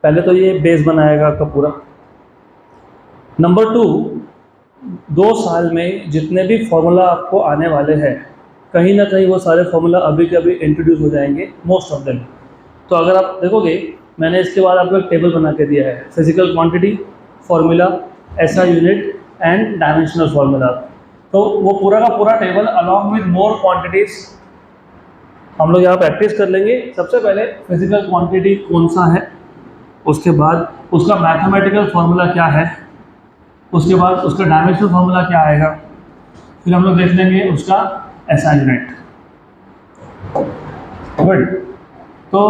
पहले तो ये बेस बनाएगा आपका पूरा। नंबर 2, 2 साल में जितने भी फॉर्मूला आपको आने वाले हैं, कहीं ना कहीं वो सारे फॉर्मूला अभी के अभी इंट्रोड्यूस हो जाएंगे, मोस्ट ऑफ देम। तो अगर आप देखोगे, मैंने इसके बाद आपको एक टेबल बना के दिया है, physical quantity, formula, SI unit and dimensional formula. तो वो पूरा का पूरा table along with more quantities हम लोग यहाँ प्रैक्टिस कर लेंगे। सबसे पहले फिजिकल क्वांटिटी कौन सा है, उसके बाद उसका मैथमेटिकल फॉर्मूला क्या है, उसके बाद उसका डायमेंशनल फॉर्मूला क्या आएगा, फिर हम लोग देख लेंगे उसका एसआई यूनिट। गुड। तो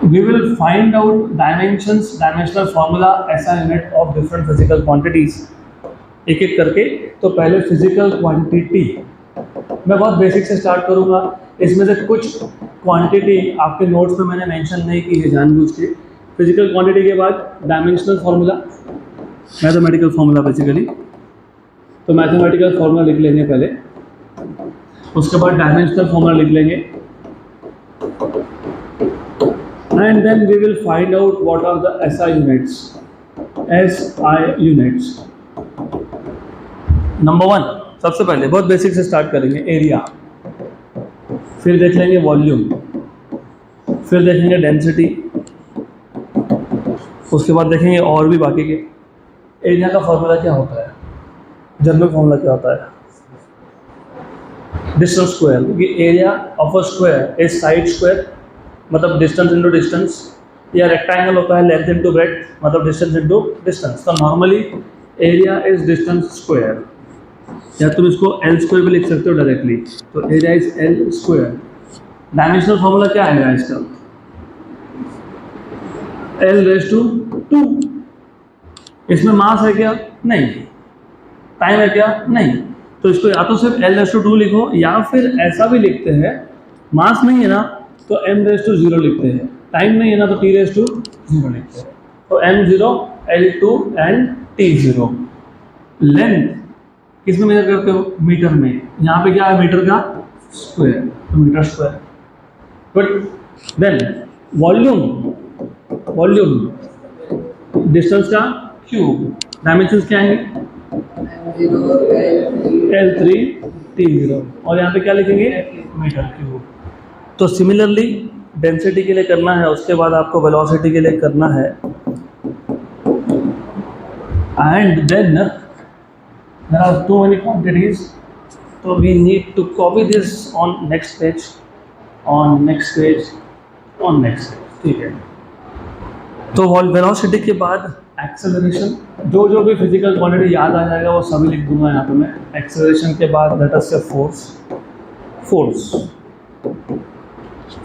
we will find out dimensions, dimensional formula, SI unit of different physical quantities एक एक करके। तो पहले फिजिकल क्वांटिटी मैं बहुत बेसिक से स्टार्ट करूंगा। इसमें से कुछ क्वांटिटी आपके नोट्स में मैंने मेंशन नहीं की है जानबूझ के। फिजिकल क्वांटिटी के बाद dimensional formula, mathematical formula basically. तो मैथमेटिकल फॉर्मूला लिख लेंगे पहले, उसके बाद डायमेंशनल फॉर्मूला लिख लेंगे, and then we will find out what are the SI units. SI units. Number 1, सबसे पहले बहुत बेसिक से स्टार्ट करेंगे, एरिया, फिर देख लेंगे वॉल्यूम, फिर देखेंगे डेंसिटी, उसके बाद देखेंगे और भी बाकी के। एरिया का फॉर्मूला क्या होता है, जनरल फॉर्मूला क्या होता है, डिस्टेंस स्क्वायर, क्योंकि area of a square is side square, मतलब डिस्टेंस इंटू डिस्टेंस, या रेक्टेंगल होता है लेंथ इंटू ब्रेड्थ, मतलब डिस्टेंस इंटू डिस्टेंस। तो normally area is distance square, या तुम इसको एल स्क्वायर भी लिख सकते हो डायरेक्टली। तो area is L square. Dimensional formula क्या आएगा इसका, एल रेज टू 2। इसमें मास है क्या, नहीं। टाइम है क्या, नहीं। तो इसको या तो सिर्फ एल रेज टू 2 लिखो, या फिर ऐसा भी लिखते हैं, मास नहीं है ना तो m रेज टू 0 लिखते हैं, टाइम नहीं है ना तो t रेज टू 0 लिखते हैं। तो m0, L2 and t0। Length किस में मेजर करते हो, मीटर में। यहाँ पे क्या है, मीटर का स्क्वायर, तो metre square. But then volume, volume distance का क्यूब, डायमेंशंस क्या आएंगे, L3 T0, और यहाँ पे क्या लिखेंगे, मीटर क्यूब। तो सिमिलरली डेंसिटी के लिए करना है, उसके बाद आपको वेलोसिटी के लिए करना है, and then there are too many quantities, तो we need to copy this on next page, on next page, on next page, ठीक है। तो वेलोसिटी के बाद एक्सेलरेशन, जो भी फिजिकल क्वांटिटी याद आ जाएगा वो सभी लिख दूंगा यहाँ पे मैं। एक्सेलरेशन के बाद लेट अस से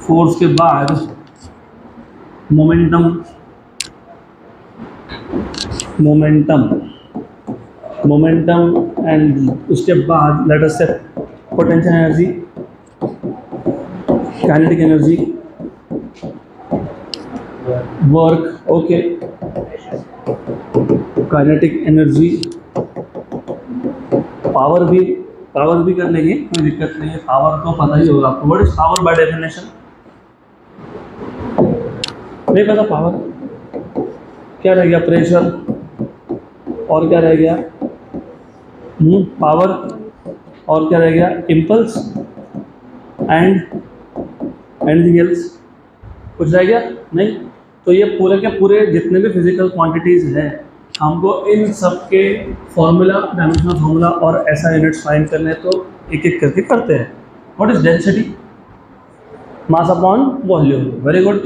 फोर्स के बाद मोमेंटम एंड उसके बाद लेट अस से potential energy, kinetic energy, work, okay, kinetic energy, power भी कर लेंगे, कोई दिक्कत नहीं है। पावर तो पता ही होगा आपको, what is power by definition, नहीं पता पावर क्या रह गया, प्रेशर, और क्या रह गया, पावर, और क्या रह गया, इम्पल्स, एंड एनीथिंग एल्स, कुछ रह गया नहीं। तो ये पूरे के पूरे जितने भी फिजिकल क्वांटिटीज़ हैं, हमको इन सब के फॉर्मूला, डायमेंशनल फॉर्मूला और ऐसा यूनिट्स फाइंड करने, तो एक एक करके करते हैं। What is density, mass upon volume, very good.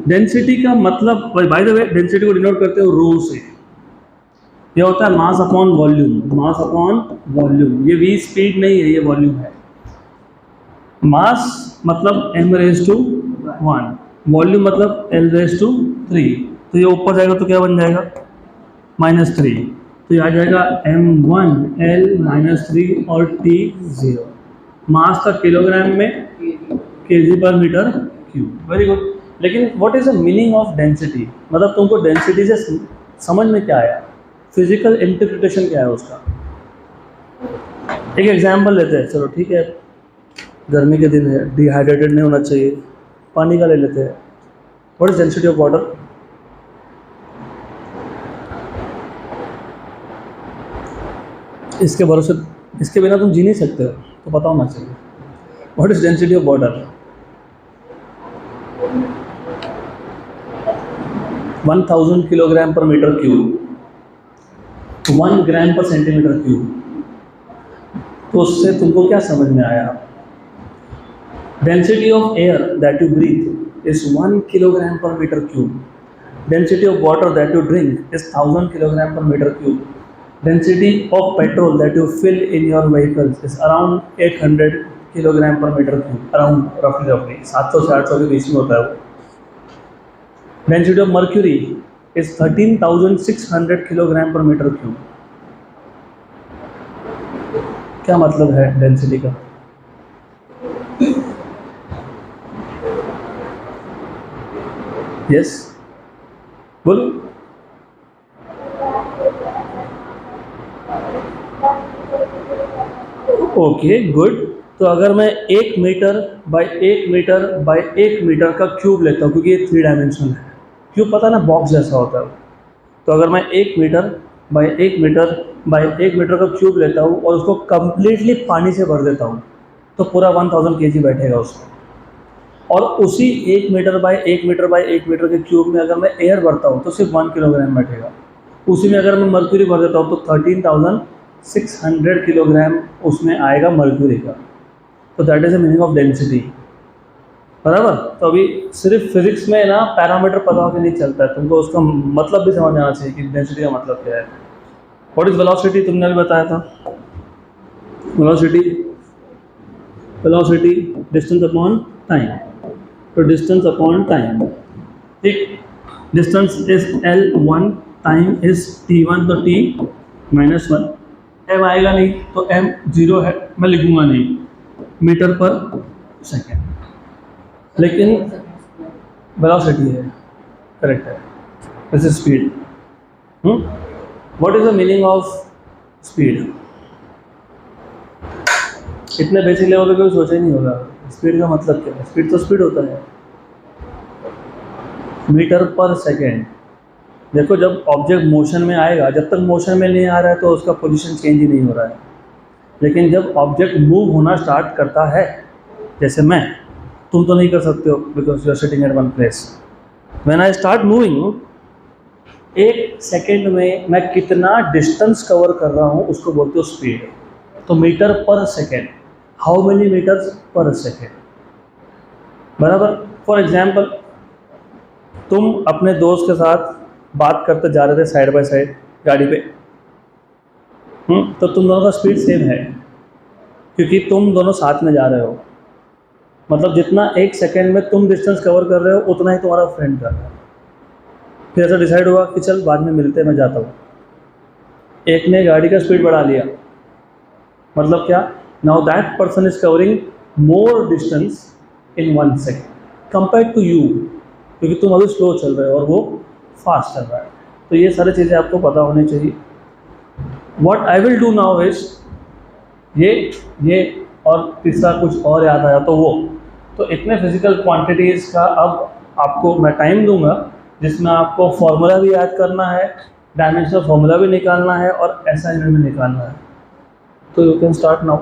Density का मतलब, बाय द वे डेंसिटी को डिनोट करते हो रो से, ये होता है मास अपॉन वॉल्यूम। ये v स्पीड नहीं है, ये वॉल्यूम है। मास मतलब m रेज टू 1, वॉल्यूम मतलब l रेज टू 3। तो ये ऊपर जाएगा तो क्या बन जाएगा, -3। तो ये आ जाएगा m1 l -3 और t0। मास का किलोग्राम में, kg पर मीटर क्यूब, वेरी गुड। लेकिन what is the meaning of density, मतलब तुमको डेंसिटी से समझ में क्या आया, फिजिकल इंटरप्रिटेशन क्या है उसका। एक एग्जांपल लेते हैं, चलो ठीक है, गर्मी के दिन है, डिहाइड्रेटेड नहीं होना चाहिए, पानी का ले लेते हैं। What is density of water? इसके भरोसे, इसके बिना तुम जी नहीं सकते हो, तो पता होना चाहिए। What is density of water? 1000 kilogram per metre cube, 1 ग्राम पर सेंटीमीटर क्यूब। तो उससे तुमको क्या समझ में आया? Density of air that you breathe is 1 kilogram per metre cube. Density of water that you drink is 1000 kilogram per metre cube. Density of petrol that you fill in your vehicles is around 800 kilogram per metre cube. Around रफली 700 से 800 के बीच में होता है वो। Density of mercury is 13,600 kilogram per metre cube. क्या मतलब है डेंसिटी का? यस, बोलो। Okay, good. तो अगर मैं 1 metre by 1 metre by 1 metre का क्यूब लेता हूँ, क्योंकि ये 3 डायमेंशनल है, क्यूब पता है ना, बॉक्स जैसा होता है। तो अगर मैं 1 metre by 1 metre by 1 metre का क्यूब लेता हूँ और उसको कंप्लीटली पानी से भर देता हूँ, तो पूरा 1000 kg बैठेगा उसमें। और उसी 1 metre by 1 metre by 1 metre के क्यूब में अगर मैं एयर भरता हूँ तो सिर्फ 1 किलोग्राम बैठेगा। उसी में अगर मैं मर्क्यूरी भर देता हूँ तो 13,600 किलोग्राम उसमें आएगा मर्क्यूरी का। तो that is the meaning of density, बराबर। तो अभी सिर्फ फिजिक्स में ना पैरामीटर पता होकर नहीं चलता है, तुमको उसका मतलब भी समझ में आना चाहिए कि डेंसिटी का मतलब क्या है। What is velocity? तुमने भी बताया था। Velocity distance upon time. तो डिस्टेंस अपॉन टाइम, ठीक। Distance is L1, time is T1, तो T -1। m आएगा नहीं तो m 0 है, मैं लिखूंगा नहीं, मीटर पर सेकेंड, लेकिन वेलोसिटी है, करेक्ट है। This is speed. What is the meaning of speed? इतने बेसिक लेवल पे कोई सोचा ही नहीं होगा स्पीड का मतलब क्या है। स्पीड तो स्पीड होता है, मीटर पर सेकेंड। देखो, जब ऑब्जेक्ट मोशन में आएगा, जब तक मोशन में नहीं आ रहा है तो उसका पोजीशन चेंज ही नहीं हो रहा है। लेकिन जब ऑब्जेक्ट मूव होना स्टार्ट करता है, जैसे मैं, तुम तो नहीं कर सकते हो because you are sitting at one place. When I start moving, 1 second में मैं कितना डिस्टेंस कवर कर रहा हूँ उसको बोलते हो स्पीड। तो metre per second, how many metres पर सेकेंड, बराबर। फॉर एग्जाम्पल, तुम अपने दोस्त के साथ बात करते जा रहे थे साइड बाय साइड गाड़ी पे, तो तुम दोनों का स्पीड सेम है क्योंकि तुम दोनों साथ में जा रहे हो। मतलब जितना 1 सेकेंड में तुम डिस्टेंस कवर कर रहे हो उतना ही तुम्हारा फ्रेंड कर रहा है। फिर ऐसा डिसाइड हुआ कि चल बाद में मिलते हैं, मैं जाता हूँ। एक ने गाड़ी का स्पीड बढ़ा लिया, मतलब क्या? Now that person is covering more distance in 1 second compare to you, क्योंकि तुम अभी स्लो चल रहे हो और वो फास्ट चल रहा है। तो ये सारी चीज़ें आपको पता होनी चाहिए। What I will do now is ये और तीसरा कुछ और याद आया तो वो। तो इतने फिजिकल क्वांटिटीज़ का अब आपको मैं टाइम दूंगा जिसमें आपको फॉर्मूला भी याद करना है, डायमेंशनल फॉर्मूला भी निकालना है और एसआई यूनिट भी निकालना है। तो you can start now.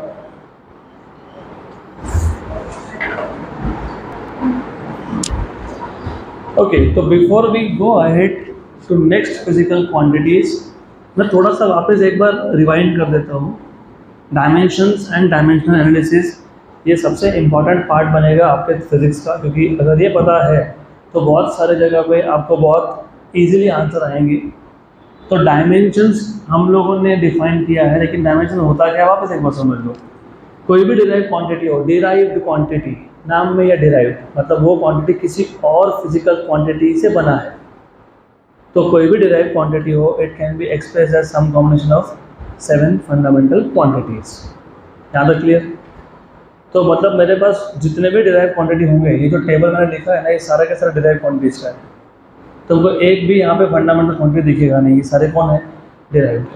Okay, तो before we go ahead to next physical quantities, मैं थोड़ा सा वापस एक बार रिवाइंड कर देता हूँ। डायमेंशंस एंड डायमेंशनल एनालिसिस ये सबसे इम्पॉर्टेंट पार्ट बनेगा आपके फिजिक्स का, क्योंकि अगर ये पता है तो बहुत सारे जगह पे आपको बहुत इजीली आंसर आएंगे। तो डायमेंशंस हम लोगों ने डिफाइन किया है, लेकिन डायमेंशन होता क्या है वापस एक बार समझ लो। कोई भी डिराइव क्वांटिटी हो, डिराइव्ड क्वांटिटी नाम में, या डिराइव्ड मतलब वो क्वांटिटी किसी और फिजिकल क्वांटिटी से बना है। तो कोई भी डिराइव्ड क्वांटिटी हो, it can be express as some combination of 7 fundamental quantities. यहाँ तक क्लियर? तो मतलब मेरे पास जितने भी डिराइव क्वांटिटी होंगे, ये जो टेबल मैंने लिखा है ना, ये सारा का सारा डिराइव क्वांटिटीज का है। तुमको एक भी यहाँ पे फंडामेंटल क्वांटिटी दिखेगा नहीं, ये सारे कौन है? डिराइव।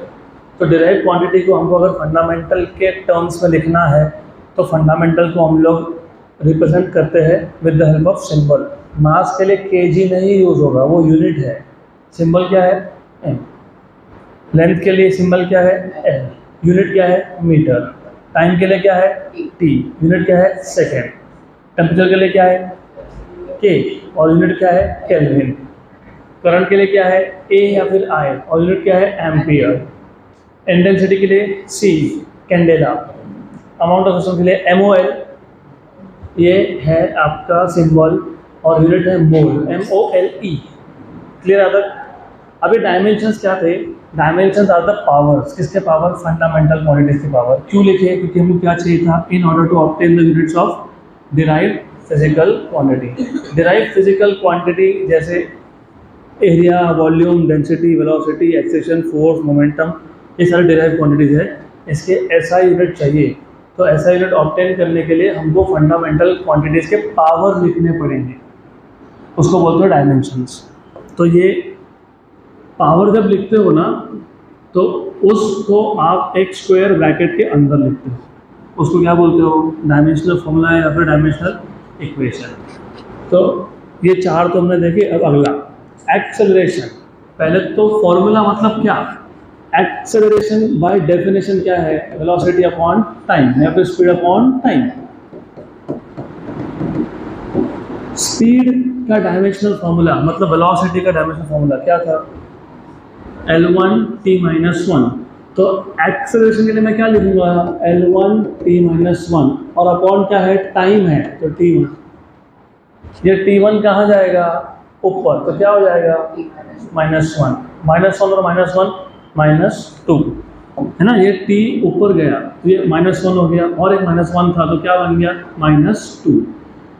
तो डिराइव क्वांटिटी को हमको अगर फंडामेंटल के टर्म्स में लिखना है तो फंडामेंटल को हम लोग रिप्रेजेंट करते हैं with the help of symbol. Mass के लिए केजी नहीं यूज होगा, वो यूनिट है। सिंबल क्या है? एम। लेंथ के लिए सिंबल क्या है? एल। यूनिट क्या है? मीटर। टाइम के लिए क्या है? टी। यूनिट क्या है? सेकेंड। टेम्परेचर के लिए क्या है? के। और यूनिट क्या है? केल्विन। करंट के लिए क्या है? ए या फिर आई, और यूनिट क्या है? एम्पियर। इंटेंसिटी के लिए सी, कैंडेला। अमाउंट ऑफ सिस्टम के लिए MOL, ये है आपका सिंबल, और यूनिट है मोल, MOLE। क्लियर है तक? अभी डायमेंशंस क्या थे? Dimensions are the powers. किसके पावर? फंडामेंटल क्वांटिटीज के पावर। क्यों लिखे? क्योंकि हमको क्या चाहिए था? In order to obtain the units of derived physical quantity. Derived physical quantity जैसे area, volume, density, velocity, acceleration, force, momentum, ये सारे डिराइव क्वांटिटीज है। इसके SI यूनिट चाहिए, तो SI यूनिट ऑब्टेन करने के लिए हमको फंडामेंटल क्वांटिटीज के पावर लिखने पड़ेंगे, उसको बोलते हो डायमेंशंस। तो ये पावर जब लिखते हो ना, तो उसको आप एक स्क्वायर ब्रैकेट के अंदर लिखते हो, उसको क्या बोलते हो? डायमेंशनल फॉर्मूला है या फिर डायमेंशनल इक्वेशन। तो ये चार तो हमने देखे। अब अगला एक्सेलरेशन। पहले तो फॉर्मूला मतलब क्या? एक्सेलरेशन बाय डेफिनेशन क्या है? वेलोसिटी अपॉन टाइम या फिर स्पीड अपॉन टाइम। स्पीड का डायमेंशनल फॉर्मूला मतलब वेलोसिटी का डायमेंशनल फॉर्मूला क्या था? L1t-1। तो एक्सेलरेशन के लिए मैं क्या लिखूंगा? L1t-1, और अपॉन क्या है? टाइम है, तो t1। ये t1 कहाँ जाएगा? ऊपर, तो क्या हो जाएगा? -1। -1 और -1 -2 है ना। ये t ऊपर गया तो ये -1 हो गया, और एक -1 था तो क्या बन गया? -2।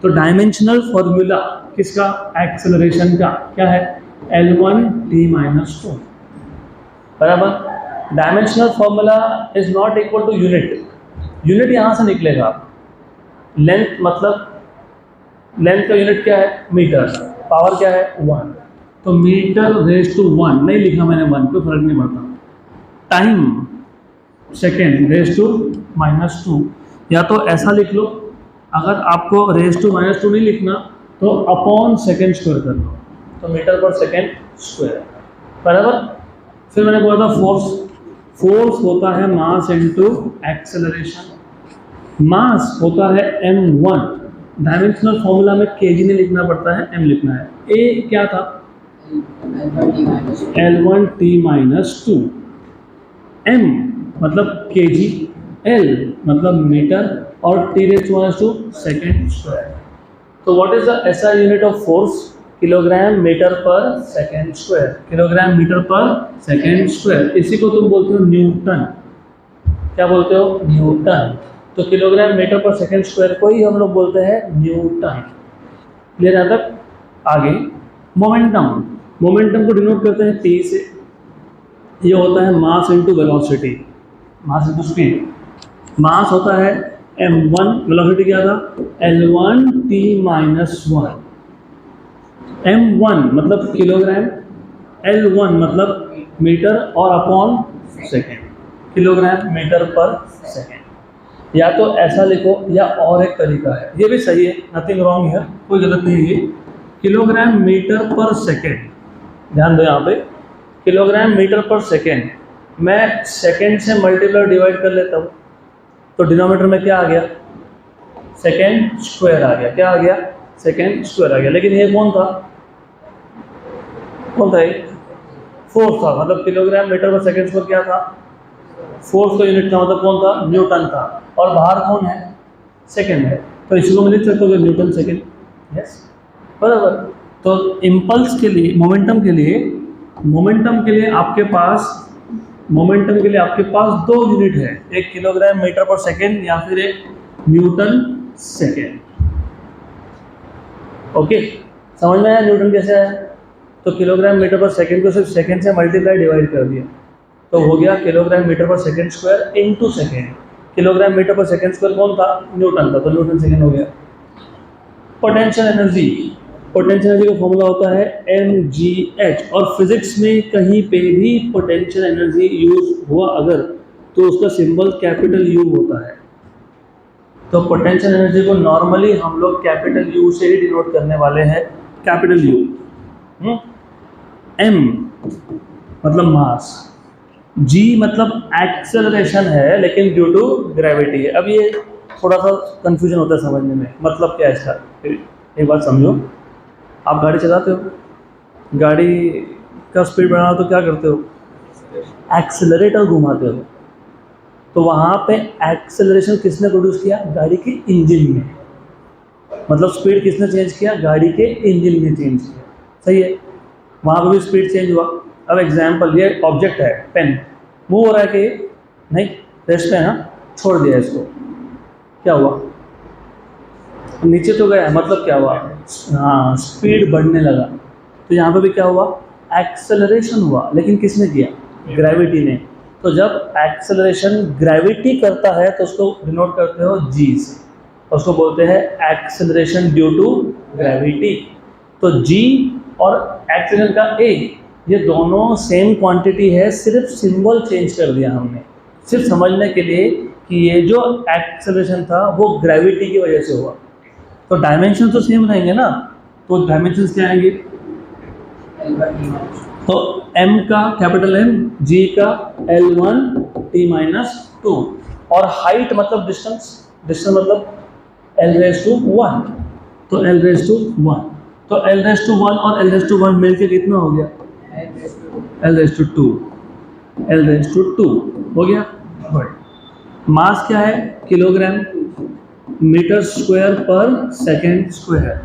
तो डायमेंशनल फॉर्मूला किसका? एक्सेलरेशन का क्या है? L1t-2 बराबर। Dimensional formula is not equal to unit. Unit यहाँ से निकलेगा। लेंथ मतलब लेंथ का यूनिट क्या है? मीटर। पावर क्या है? 1। तो मीटर रेज टू 1 नहीं लिखा मैंने, 1 कोई फर्क नहीं पड़ता। टाइम सेकेंड रेज टू -2, या तो ऐसा लिख लो, अगर आपको रेज टू -2 नहीं लिखना तो अपॉन सेकेंड स्क्वायर कर लो, तो मीटर पर सेकेंड स्क्वायर बराबर। फिर मैंने बोला था फोर्स। फोर्स होता है मास इनटू एक्सेलरेशन। मास होता है m1। डायमेंशनल फॉर्मूला में kg नहीं लिखना पड़ता है, m लिखना है। a क्या था? L1t-2। m मतलब kg, l मतलब मीटर, और t⁻² सेकेंड स्क्वायर। तो what is the SI unit of force? Kilogram metre per second square. Kilogram metre per second square, इसी को तुम बोलते हो न्यूटन। क्या बोलते हो? न्यूटन। तो kilogram metre per second square को ही हम लोग बोलते हैं न्यूटन। क्लियर है तक? आगे मोमेंटम। मोमेंटम को डिनोट करते हैं T से। ये होता है mass into velocity, mass into speed. Mass होता है m1, वेलोसिटी क्या था? L1t-1। m1 मतलब किलोग्राम, L1 मतलब मीटर, और upon second, kilogram metre per second. या तो ऐसा लिखो, या और एक तरीका है, ये भी सही है, नथिंग रॉन्ग है, कोई गलत नहीं है। किलोग्राम मीटर पर सेकेंड, ध्यान दो यहाँ पे, किलोग्राम मीटर पर सेकेंड। मैं सेकेंड से मल्टीप्लाई डिवाइड कर लेता हूँ, तो डिनोमिनेटर में क्या आ गया? सेकेंड स्क्वायर आ गया। क्या आ गया? सेकेंड स्क्वायर आ गया। लेकिन ये कौन था? कौन था ये? फोर्स था। मतलब kilogram metre per second square क्या था? फोर्स का यूनिट था, मतलब कौन था? न्यूटन था। और बाहर कौन है? सेकेंड है, तो इसको मैं लिख सकता हूँ न्यूटन सेकेंड। यस बराबर। तो इम्पल्स के लिए, मोमेंटम के लिए आपके पास दो यूनिट है, एक किलोग्राम मीटर पर सेकेंड या फिर एक न्यूटन सेकेंड। ओके, समझ में आया न्यूटन कैसे आया? तो किलोग्राम मीटर पर सेकेंड को सिर्फ सेकेंड से मल्टीप्लाई डिवाइड कर दिया, तो हो गया kilogram metre per second square into second. Kilogram metre per second square कौन था? न्यूटन था, तो न्यूटन सेकेंड हो गया। पोटेंशियल एनर्जी का फॉर्मूला होता है mgh, और फिजिक्स में कहीं पे भी पोटेंशियल एनर्जी यूज हुआ अगर, तो उसका सिंबल कैपिटल U होता है। तो पोटेंशियल एनर्जी को नॉर्मली हम लोग कैपिटल U से ही डिनोट करने वाले हैं, कैपिटल यू, एम मतलब मास, जी मतलब एक्सेलरेशन है लेकिन ड्यू टू ग्रेविटी है। अब ये थोड़ा सा कंफ्यूजन होता है समझने में, मतलब क्या है इसका, एक बात समझो। आप गाड़ी चलाते हो, गाड़ी का स्पीड बढ़ाना हो तो क्या करते हो, एक्सेलरेटर घुमाते हो। तो वहाँ पे एक्सेलरेशन किसने प्रोड्यूस किया, गाड़ी के इंजन में, मतलब स्पीड किसने चेंज किया, गाड़ी के इंजन ने चेंज किया, सही है। वहाँ पे भी स्पीड चेंज हुआ। अब एग्जाम्पल, ये ऑब्जेक्ट है पेन, मूव हो रहा है कि नहीं, रेस्ट पे है ना, छोड़ दिया इसको, क्या हुआ, नीचे तो गया, मतलब क्या हुआ, हाँ स्पीड बढ़ने लगा। तो यहाँ पे भी क्या हुआ, एक्सेलरेशन हुआ, लेकिन किसने किया, ग्रेविटी ने। तो जब एक्सेलरेशन ग्रेविटी करता है तो उसको डिनोट करते हो जी से, उसको बोलते हैं एक्सेलरेशन ड्यू टू ग्रेविटी। तो जी और एक्सेलरेशन का ए, ये दोनों सेम क्वांटिटी है, सिर्फ सिंबल चेंज कर दिया हमने, सिर्फ समझने के लिए कि ये जो एक्सेलरेशन था वो ग्रेविटी की वजह से हुआ। तो डायमेंशन तो सेम रहेंगे ना, तो डायमेंशन क्या आएंगे, तो m का कैपिटल M, g का L1 t-2, और हाइट मतलब डिस्टेंस, डिस्टेंस मतलब L⁻⁴, तो L⁻⁴, तो L⁻⁴ और L⁻⁴ मिलके कितना हो गया, L⁻², L⁻² हो गया। मास क्या है, kilogram metre square per second square,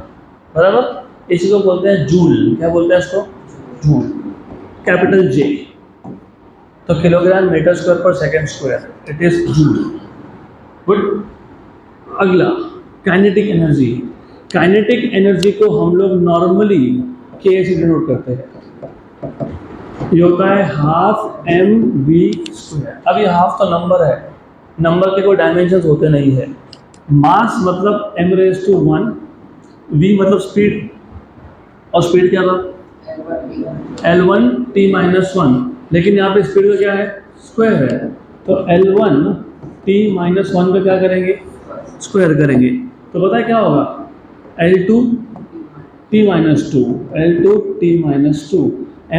बराबर। इसी को बोलते हैं जूल, क्या बोलते हैं इसको, जूल, कैपिटल जे। तो kilogram metre square per second square, it is joule. Good. अगला काइनेटिक एनर्जी। काइनेटिक एनर्जी को हम लोग नॉर्मली के से डिनोट करते हैं, ये होता है हाफ एम वी स्क्वायर। अब ये हाफ तो नंबर है, नंबर के कोई डायमेंशंस होते नहीं है। मास मतलब m⁻⁴, v मतलब स्पीड, और स्पीड क्या था, L1 t-1, लेकिन यहाँ पे स्पीड का क्या है, स्क्वायर है, तो L1 t-1 का क्या करेंगे, स्क्वायर करेंगे। तो पता है क्या होगा, L2 t-2, L2 t-2,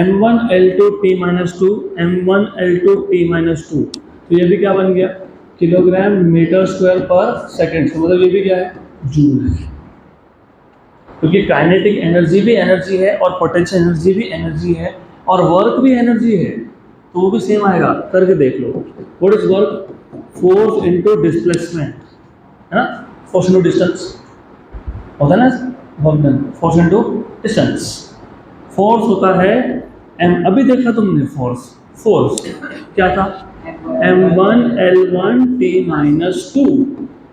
m1 L2 t-2, m1 L2 t-2। तो ये भी क्या बन गया, kilogram metre square per second, तो मतलब ये भी क्या है, जूल है। क्योंकि काइनेटिक एनर्जी भी एनर्जी है और पोटेंशियल एनर्जी भी एनर्जी है और वर्क भी एनर्जी है, तो वो भी सेम आएगा, करके देख लो। What is work, force into displacement, है ना, फोर्स इनटू डिस्टेंस होता है ना, work done, force into distance. Force होता है एम, अभी देखा तुमने फोर्स, फोर्स क्या था, m1 L1 t-2,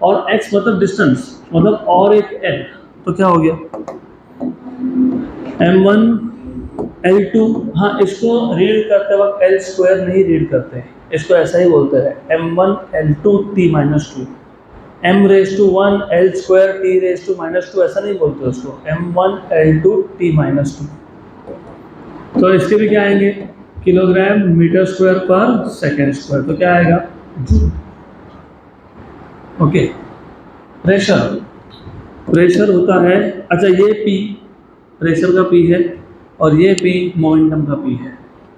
और x मतलब डिस्टेंस, मतलब और एक l, तो क्या हो गया m1 L2। हाँ, इसको रीड करते वक्त L स्क्वायर नहीं रीड करते हैं, इसको ऐसा ही बोलते हैं m1 L2 t-2, m⁻⁴ L square t⁻⁻², ऐसा नहीं बोलते उसको, m1 L2 t-2। तो इसके भी क्या आएंगे, kilogram metre square per second square, तो क्या आएगा, जूल। ओके। प्रेशर, प्रेशर होता है, अच्छा ये P प्रेशर का P है और ये P मोमेंटम का P है।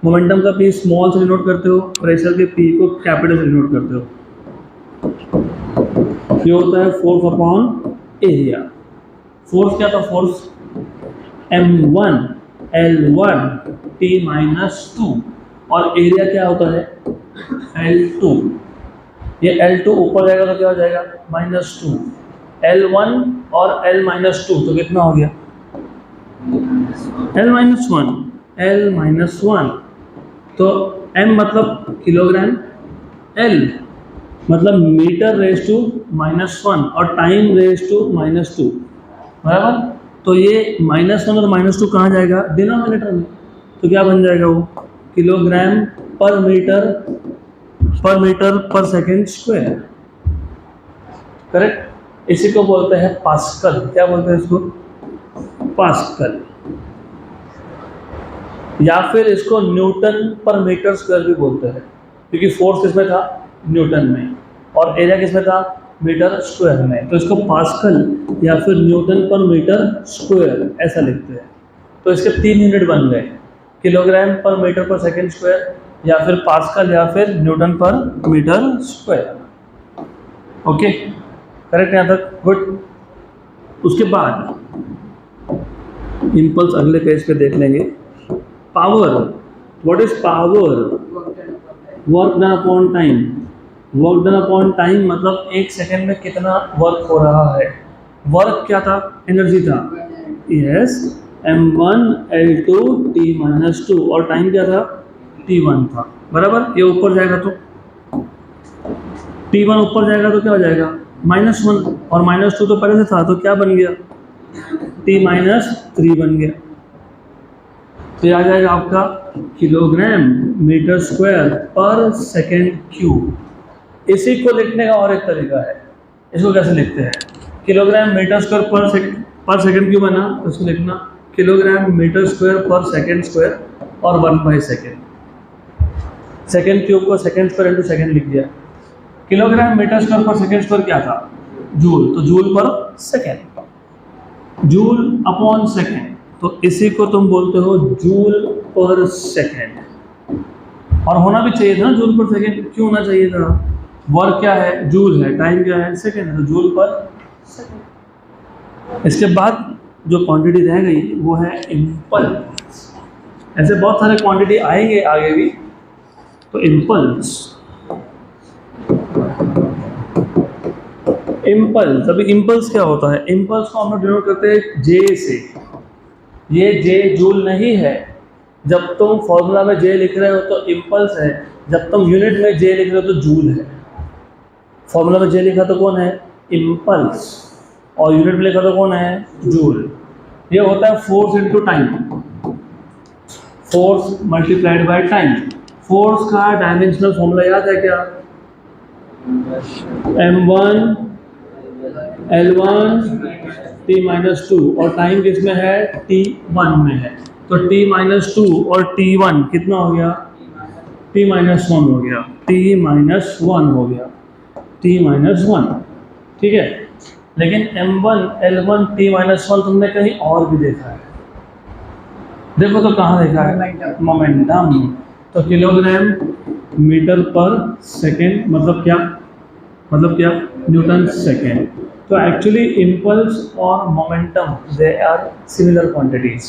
मोमेंटम का P स्मॉल से डिनोट करते हो, प्रेशर के P को कैपिटल से डिनोट करते हो। ये होता है फोर्स अपॉन एरिया। फोर्स क्या था, फोर्स m1 L1 t-2, और एरिया क्या होता है, L2। ये L2 ऊपर जाएगा तो क्या हो जाएगा, -2, L1 और L-2, तो कितना हो गया, L-1, L-1। तो m मतलब किलोग्राम, L मतलब मीटर⁻⁻1 और टाइम⁻⁻², बराबर। तो ये -1 और -2 कहाँ जाएगा, डिनोमिनेटर में, तो क्या बन जाएगा वो, kilogram per metre per second square, correct. इसी को बोलते हैं पास्कल, क्या बोलते हैं इसको, पास्कल, या फिर इसको न्यूटन पर मीटर स्क्वायर भी बोलते हैं, क्योंकि फोर्स किसमें था, न्यूटन में, और एरिया किसमें था, मीटर स्क्वायर में, तो इसको पास्कल या फिर न्यूटन पर मीटर स्क्वायर ऐसा लिखते हैं। तो इसके 3 यूनिट बन गए, kilogram per metre per second square, या फिर पास्कल, या फिर न्यूटन पर मीटर स्क्वायर। ओके, करेक्ट यहाँ तक? गुड। उसके बाद इम्पल्स अगले पेज पे देख लेंगे। Power, what is power? Work done upon time. Work done upon time मतलब 1 सेकेंड में कितना वर्क हो रहा है। वर्क क्या था? एनर्जी था। यस, m1 l2 t-2, और टाइम क्या था? t1 था। बराबर, ये ऊपर जाएगा तो t1 ऊपर जाएगा तो क्या हो जाएगा? -1, और -2 तो पहले से था, तो क्या बन गया? t-3 बन गया। तो ये आ जाएगा आपका kilogram metre square per second cube. इसी को लिखने का और एक तरीका है। इसको कैसे लिखते हैं? Kilogram metre square per second cube है ना, तो इसको लिखना kilogram metre square per second square और 1/सेकेंड। सेकेंड क्यूब को सेकेंड स्क्वायर इंटू सेकेंड लिख दिया। Kilogram metre square per second square क्या था? जूल, तो joule per second, joule upon second, तो इसी को तुम बोलते हो जूल पर सेकेंड। और होना भी चाहिए था ना जूल पर सेकेंड, क्यों होना चाहिए था? वर्क क्या है? जूल है, टाइम क्या है? सेकेंड, तो जूल पर सेकेंड। इसके बाद जो क्वांटिटी रह गई वो है इम्पल्स। ऐसे बहुत सारे क्वांटिटी आएंगे आगे भी। तो इम्पल्स, इम्पल्स, अभी इम्पल्स क्या होता है? इम्पल्स को हम लोग डिनोट करते हैं जे से। ये जे जूल नहीं है। जब तुम फॉर्मूला में जे लिख रहे हो तो इम्पल्स है, जब तुम यूनिट में जे लिख रहे हो तो जूल है। फॉर्मूला में जे लिखा तो कौन है? इम्पल्स, और यूनिट में लिखा तो कौन है? जूल। ये होता है force into time, force multiplied by time. Force का डायमेंशनल फॉर्मूला याद है क्या? m1 l1 t-2, और टाइम किसमें है? t1 में है। तो t-2 और t1 कितना हो गया? t-1 हो गया, t-1 हो गया, t-1। ठीक है, लेकिन m1 l1 t-1 तुमने कहीं और भी देखा है। देखो तो कहाँ देखा है? मोमेंटम। तो किलोग्राम मीटर पर सेकेंड मतलब क्या? Newton second. तो एक्चुअली इम्पल्स और momentum they are similar quantities.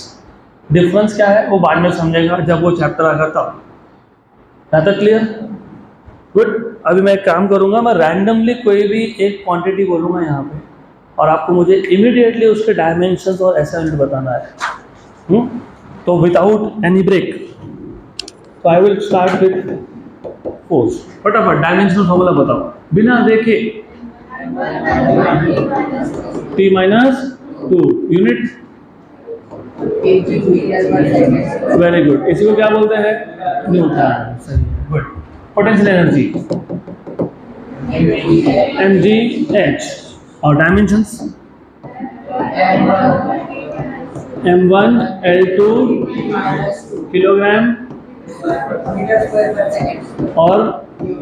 Difference क्या है वो बाद में समझेगा जब वो चैप्टर आएगा तब। है तो क्लियर? गुड। अभी मैं एक काम करूंगा, मैं रैंडमली कोई भी एक क्वांटिटी बोलूंगा यहाँ पे, और आपको मुझे इमीडिएटली उसके डायमेंशंस और ऐसा यूनिट बताना है। तो विदाउट एनी ब्रेक, तो I will start with force. फटाफट डायमेंशनल फॉर्मूला बताओ बिना देखे। t-2 unit, very good. इसी को क्या बोलते हैं? न्यूटन। सही, गुड। पोटेंशियल एनर्जी mgh, और डायमेंशंस m1 l2 किलोग्राम और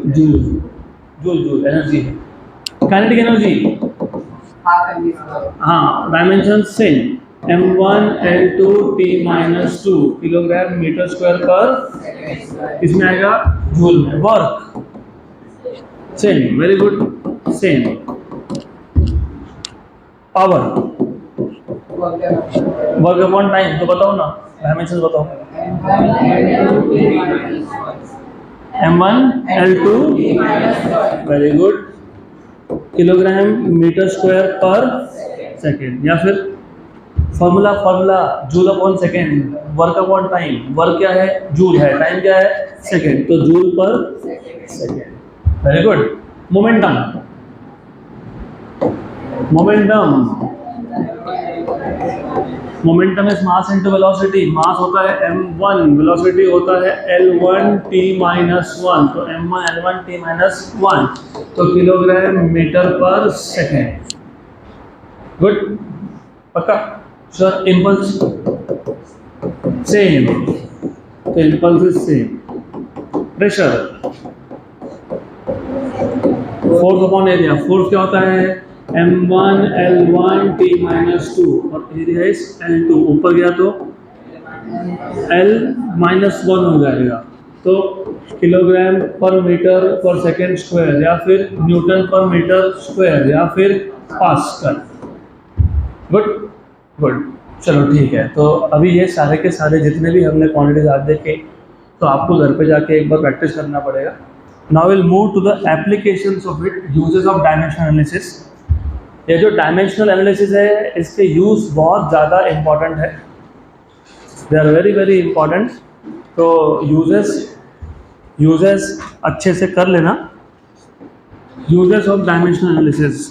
जूल। जूल एनर्जी है। काइनेटिक एनर्जी, हाँ, dimension same, m1 l2 t-2 kilogram metre square per, इसमें आएगा जूल में। Work same, very good, same. Power, work upon time, तो बताओ ना डायमेंशन बताओ। m1 l2, very good, kilogram metre square per second, या फिर formula joule upon second. Work upon time, work क्या है? जूल है, टाइम क्या है? सेकेंड, तो joule per second, very good. Momentum is mass into velocity. Mass होता है m1, वेलोसिटी होता है l1 t-1, तो m1 l1 t-1, तो kilogram metre per second. Good, पक्का? सर इम्पल्स सेम, तो impulse is same. Pressure force upon area, force क्या होता है m1 l1 t माइनस 2 और एरिया इज l2, ऊपर गया तो l माइनस 1 हो जाएगा, तो kilogram per metre per second square या फिर न्यूटन पर मीटर स्क्वायर या फिर पास्कल। गुड गुड, चलो ठीक है। तो अभी ये सारे के सारे जितने भी हमने क्वांटिटीज आज देखे, तो आपको घर पे जाके एक बार प्रैक्टिस करना पड़ेगा। Now will move to the applications of it, uses of dimensional analysis. ये जो डायमेंशनल एनालिसिस है, इसके यूज़ बहुत ज़्यादा इम्पॉर्टेंट है, they are very very important. तो यूजेस अच्छे से कर लेना। Uses of dimensional analysis,